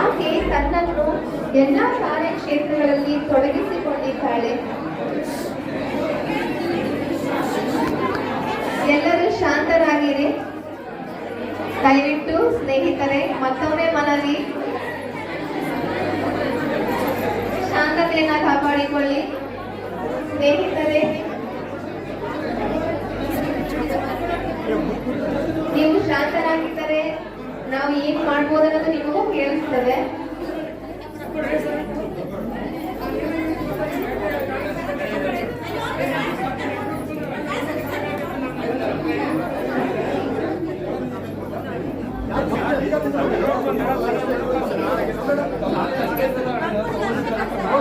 ಆಕೆ ತನ್ನನ್ನು ಎಲ್ಲ ಕಾರ್ಯಕ್ಷೇತ್ರಗಳಲ್ಲಿ ತೊಡಗಿಸಿಕೊಂಡಿದ್ದಾಳೆ. ಎಲ್ಲರೂ ಶಾಂತರಾಗಿರಿ. ದಯವಿಟ್ಟು ಸ್ನೇಹಿತರೆ, ಮತ್ತೊಮ್ಮೆ ಮನವಿ, ಶಾಂತತೆಯನ್ನು ಕಾಪಾಡಿಕೊಳ್ಳಿ. ಸ್ನೇಹಿತರೆ, ನೀವು ಶಾಂತರಾಗಿದ್ದರೆ ನಾವು ಏನ್ ಮಾಡ್ಬೋದು ಅನ್ನೋದು ನಿಮಗೂ ಕೇಳಿಸ್ತದೆ.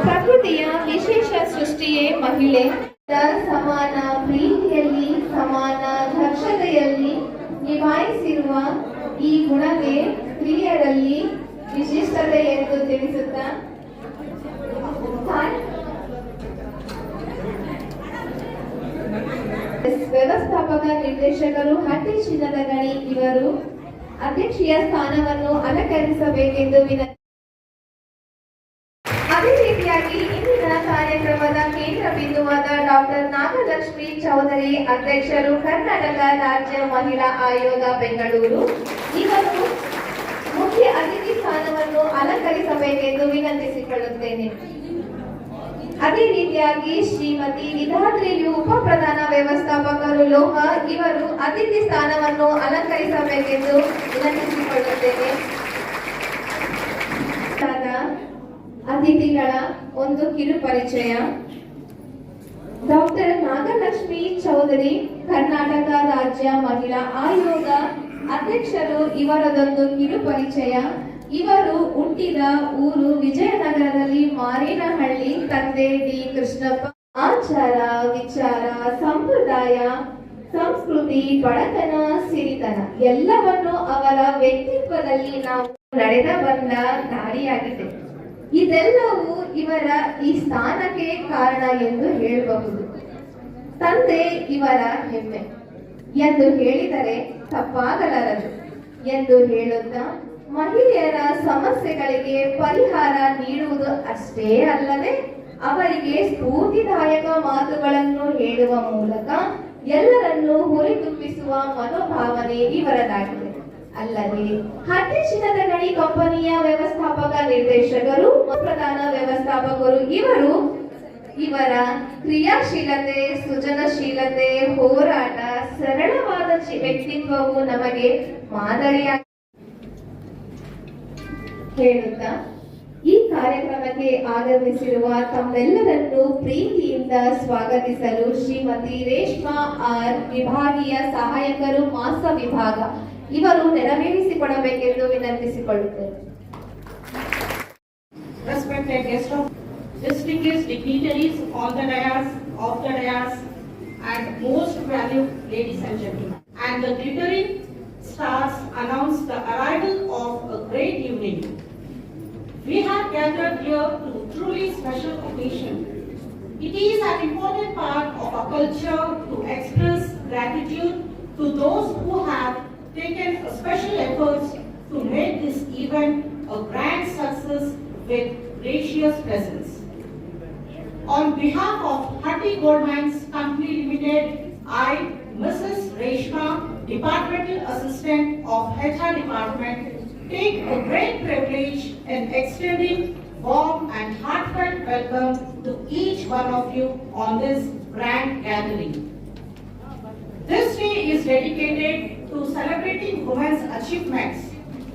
ಪ್ರಕೃತಿಯ ವಿಶೇಷ ಸೃಷ್ಟಿಯೇ ಮಹಿಳೆ. ಸಮಾನ ಪ್ರೀತಿಯಲ್ಲಿ, ಸಮಾನ ದಕ್ಷತೆಯಲ್ಲಿ ನಿಭಾಯಿಸಿರುವ ಈ ಗುಣವೇ ಸ್ತ್ರೀಯರಲ್ಲಿ ವಿಶಿಷ್ಟತೆ ಎಂದು ತಿಳಿಸುತ್ತಾ ವ್ಯವಸ್ಥಾಪಕ ನಿರ್ದೇಶಕರು ಹಟ್ಟಿ ಚಿನ್ನದ ಗಣಿ ಇವರು ಅಧ್ಯಕ್ಷೀಯ ಸ್ಥಾನವನ್ನು ಅಲಂಕರಿಸಬೇಕೆಂದು ವಿನಂತಿ. ಅದೇ ರೀತಿಯಾಗಿ ಇಂದಿನ ಕಾರ್ಯಕ್ರಮದ ಕೇಂದ್ರ ಬಿಂದುವಾದ ಡಾಕ್ಟರ್ ನಾಗಲಕ್ಷ್ಮಿ ಚೌಧರಿ ಅಧ್ಯಕ್ಷರು, ಕರ್ನಾಟಕ ರಾಜ್ಯ ಮಹಿಳಾ ಆಯೋಗ ಬೆಂಗಳೂರು ಇವರು ಮುಖ್ಯ ಅತಿಥಿ ಸ್ಥಾನವನ್ನು ಅಲಂಕರಿಸಬೇಕೆಂದು ವಿನಂತಿಸಿಕೊಳ್ಳುತ್ತೇನೆ. ಅದೇ ರೀತಿಯಾಗಿ ಶ್ರೀಮತಿ ವಿಧಾತ್ರಿಯು ಉಪ ಪ್ರಧಾನ ವ್ಯವಸ್ಥಾಪಕರು ಲೋಹ ಇವರು ಅತಿಥಿ ಸ್ಥಾನವನ್ನು ಅಲಂಕರಿಸಬೇಕೆಂದು ವಿನಂತಿಸಿಕೊಳ್ಳುತ್ತೇನೆ. ಅತಿಥಿಗಳ ಒಂದು ಕಿರು ಪರಿಚಯ. ಡಾಕ್ಟರ್ ನಾಗಲಕ್ಷ್ಮಿ ಚೌಧರಿ, ಕರ್ನಾಟಕ ರಾಜ್ಯ ಮಹಿಳಾ ಆಯೋಗ ಅಧ್ಯಕ್ಷರು ಇವರದೊಂದು ಕಿರು ಪರಿಚಯ. ಇವರು ಹುಟ್ಟಿದ ಊರು ವಿಜಯನಗರದಲ್ಲಿ ಮಾರೇನಹಳ್ಳಿ. ತಂದೆ ಡಿ ಕೃಷ್ಣಪ್ಪ. ಆಚಾರ ವಿಚಾರ, ಸಂಪ್ರದಾಯ, ಸಂಸ್ಕೃತಿ, ಬಡತನ, ಸಿರಿತನ ಎಲ್ಲವನ್ನು ಅವರ ವ್ಯಕ್ತಿತ್ವದಲ್ಲಿ ನಾವು ನಡೆದ ಬಂದ ದಾರಿಯಾಗಿದೆ. ಇದೆಲ್ಲವೂ ಇವರ ಈ ಸ್ಥಾನಕ್ಕೆ ಕಾರಣ ಎಂದು ಹೇಳಬಹುದು. ತಂದೆ ಇವರ ಹೆಮ್ಮೆ ಎಂದು ಹೇಳಿದರೆ ತಪ್ಪಾಗಲಾರದು ಎಂದು ಹೇಳುತ್ತಾ ಮಹಿಳೆಯರ ಸಮಸ್ಯೆಗಳಿಗೆ ಪರಿಹಾರ ನೀಡುವುದು ಅಷ್ಟೇ ಅಲ್ಲದೆ ಅವರಿಗೆ ಸ್ಫೂರ್ತಿದಾಯಕ ಮಾತುಗಳನ್ನು ಹೇಳುವ ಮೂಲಕ ಎಲ್ಲರನ್ನೂ ಹುರಿದುಂಬಿಸುವ ಮನೋಭಾವನೆ ಇವರದಾಗಿದೆ. ಅಲ್ಲದೆ ಹಟ್ಟಿ ಚಿನ್ನದ ಗಣಿ ಕಂಪನಿಯ ವ್ಯವಸ್ಥಾಪಕ ನಿರ್ದೇಶಕರು, ಪ್ರಧಾನ ವ್ಯವಸ್ಥಾಪಕರು ಇವರು ಇವರ ಕ್ರಿಯಾಶೀಲತೆ, ಸೃಜನಶೀಲತೆ, ಹೋರಾಟ, ಸರಳವಾದ ವ್ಯಕ್ತಿತ್ವವು ನಮಗೆ ಮಾದರಿಯಾಗಿ ಹೇಳುತ್ತಾ ಈ ಕಾರ್ಯಕ್ರಮಕ್ಕೆ ಆಗಮಿಸಿರುವ ತಮ್ಮೆಲ್ಲರನ್ನು ಪ್ರೀತಿಯಿಂದ ಸ್ವಾಗತಿಸಲು ಶ್ರೀಮತಿ ರೇಷ್ಮಾ ಆರ್, ವಿಭಾಗೀಯ ಸಹಾಯಕರು, ಮಾಸ ವಿಭಾಗ ಇವರು ನೆರವೇರಿಸಿಕೊಡಬೇಕೆಂದು ವಿನಂತಿಸಿಕೊಳ್ಳುತ್ತೇವೆ. Respected guests of distinguished dignitaries on the dais, and most valued ladies and gentlemen, and the glittering stars announce the arrival of a great evening. We have gathered here to truly special occasion. It is an important part of our culture to express gratitude to those who have taken special efforts to make this event a grand success with gracious presence. On behalf of Hatti Gold Mines Company Limited, I, Mrs. Reshma, Departmental Assistant of HR Department, take a great privilege in extending warm and heartfelt welcome to each one of you on this grand gathering. This day is dedicated to celebrating women's achievements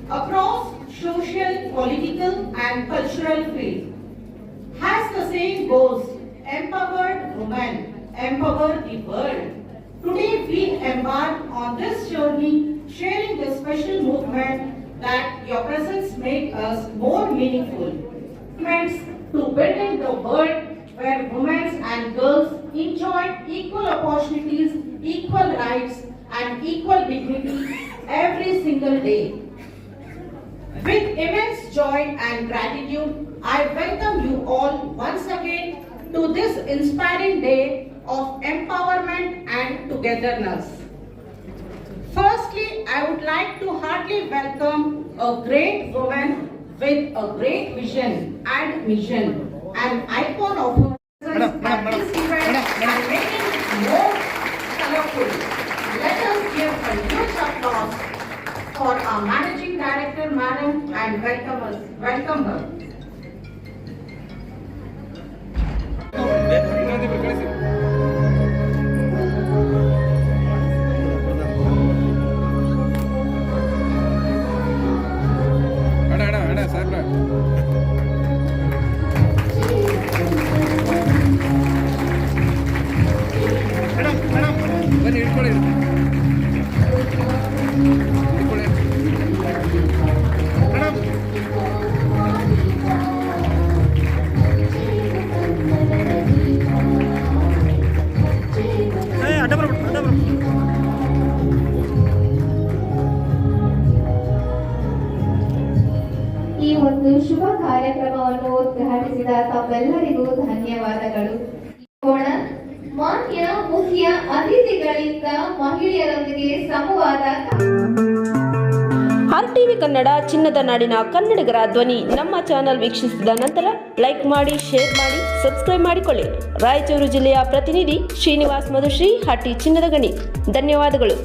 across social, political and cultural fields. As the saying goes, empowered women empower the world. Today we embark on this journey, sharing this special movement that your presence makes us more meaningful. To building the world where women and girls enjoy equal opportunities, equal rights and equal dignity every single day. With immense joy and gratitude, I welcome you all once again to this inspiring day of empowerment and togetherness. First, Firstly, I would like to heartily welcome a great woman with a great vision and mission, an icon of her presence at this event and making it more colorful. Let us give a huge applause for our Managing Director, Madam, and welcome her. ಬನ್ನಿ ಇಟ್ಕೊಳ್ಳಿ madam. ಅಡ್ಡ ಬರ್ಬಿಟ್ಟು ಅಡ್ಡ ಬರ್ಬಿಟ್ಟು. ಈ ಒಂದು ಶುಭ ಕಾರ್ಯಕ್ರಮವನ್ನು ಉದ್ಘಾಟಿಸಿದ ತಮ್ಮೆಲ್ಲರಿಗೂ ಧನ್ಯವಾದಗಳು. ಕೋಣ ಮಾನ್ಯ ಮುಖ್ಯ ಅತಿಥಿಗಳಿಂದ ಮಹಿಳೆಯರೊಂದಿಗೆ ಸಂವಾದ. RTV ಕನ್ನಡ ಚಿನ್ನದ ನಾಡಿನ ಕನ್ನಡಿಗರ ಧ್ವನಿ ನಮ್ಮ ಚಾನೆಲ್ ವೀಕ್ಷಿಸಿದ ನಂತರ ಲೈಕ್ ಮಾಡಿ, ಶೇರ್ ಮಾಡಿ, ಸಬ್ಸ್ಕ್ರೈಬ್ ಮಾಡಿಕೊಳ್ಳಿ. ರಾಯಚೂರು ಜಿಲ್ಲೆಯ ಪ್ರತಿನಿಧಿ ಶ್ರೀನಿವಾಸ್ ಮಧುಶ್ರೀ, ಹಟ್ಟಿ ಚಿನ್ನದ ಗಣಿ. ಧನ್ಯವಾದಗಳು.